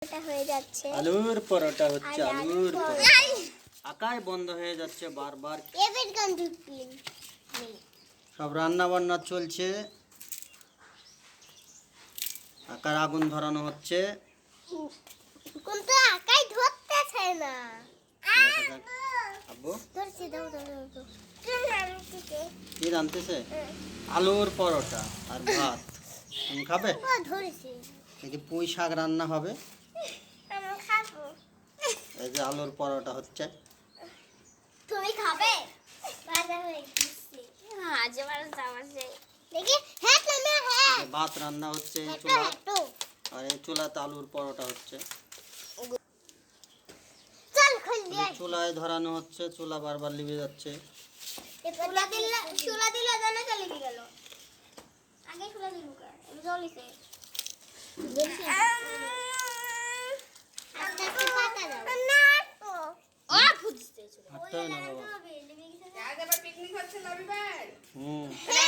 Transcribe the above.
এটা হয়ে যাচ্ছে আলুর পরোটা হচ্ছে আলুর পরোটা আকাশ বন্ধ হয়ে যাচ্ছে বারবার সব রান্না বান্না চলছে আকার আগুন ধরানো হচ্ছে কিন্তু আকাই ধরতেছে না আব্বু ধরছি দাও দাও দাও কি রাঁধতেছে আলুর পরোটা আর ভাত তুমি খাবে ও ধরেছি এই যে পুঁই শাক রান্না হবে আমি খাবো এই যে আলুর পরোটা হচ্ছে তুমি খাবে ভাজা হয়ে গেছে আজ আমার যাওয়া যায় দেখি হ্যাঁ তুমি হ্যাঁ এই যে ভাত রান্না হচ্ছে এই একটু চুলা একটু আর এই চুলাতে আলুর পরোটা হচ্ছে চল খুল এই দিয়ে চুলায় ধরানো হচ্ছে চুলা বারবার লিভে যাচ্ছে চুলা দিলে জানা চলে গেল আগে চুলা দিল আমি জ্বলিছে দেখছি আচ্ছা পাতা দাও না তো ও ফুটছে হাঁটতে হবে না বাবা আজ আবার পিকনিক হচ্ছে রবিবার। হুম হ্যাঁ